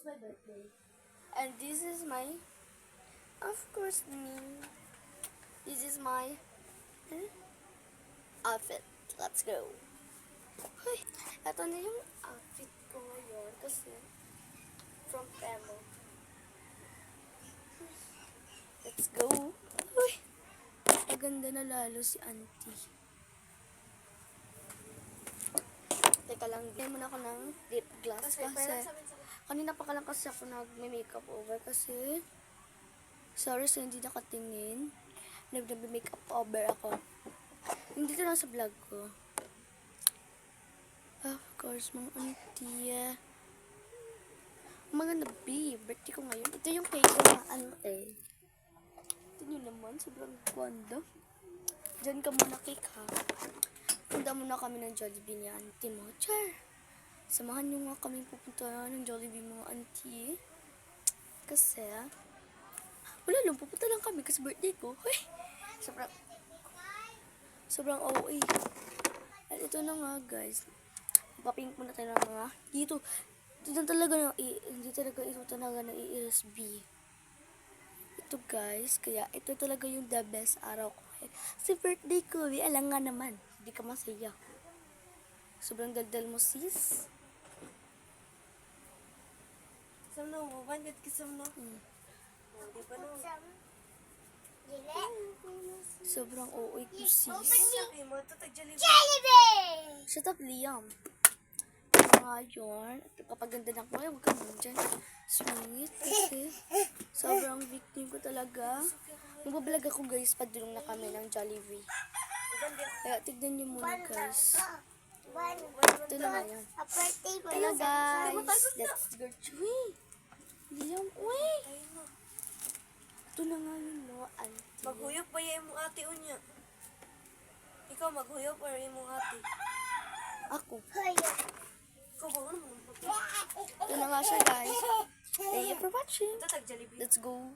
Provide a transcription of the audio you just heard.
my birthday. And this is my, of course, me. This is my outfit. Let's go. Hoy, ito na yung outfit ko ngayon kasi from Temo. Let's go. Hoy, maganda na lalo si auntie. Teka lang, bigyan muna ako ng lip gloss kasi kanina pa lang kasi ako nag-makeup over kasi sorry sa hindi nakatingin. Nag-makeup over ako. Hindi ko lang sa vlog ko. Of course, mga auntie. Maganda B, birthday ko ngayon. Ito yung cake ko na ante. Ito nyo naman, sobrang ganda. Diyan ka muna cake ha. Punta muna kami ng Jollibee ni auntie mo. Char! Samahan nyo nga kami pupunta ng Jollibee mga auntie. Kasi, wala lang, pupunta lang kami kasi birthday ko. Uy! Sobrang OA. At ito na nga guys. Papink muna tayo ng mga dito. Ito talaga hindi talaga ito talaga na ESB. Ito guys, kaya ito talaga yung the best araw ko. Kasi birthday ko, alam nga naman. Hindi ka masaya. Sobrang daldal mo sis. Sam no, mabandit ka sam no. Di pa no. Sobrang OA ko sis. Sabi mo, ito tag-Jollibee. Shut up, Liam. Ngayon, kapag ganda ng kulay, huwag kang dyan. Sweet, kasi sobrang victim ko talaga. Magbablog ako guys, padulong na kami ng Jollibee. Kaya tignan nyo muna guys. Ito na nga yan. Hello guys, let's go. Uy, Liam, uy. Ito na nga yun mga auntie. Maghuyop pa yung mong ate unya. Ikaw maghuyop or yung mong ate? Ako. Ikaw ba ano? Ito na nga siya guys. Thank you for watching. Ito tag-Jollibee. Let's go.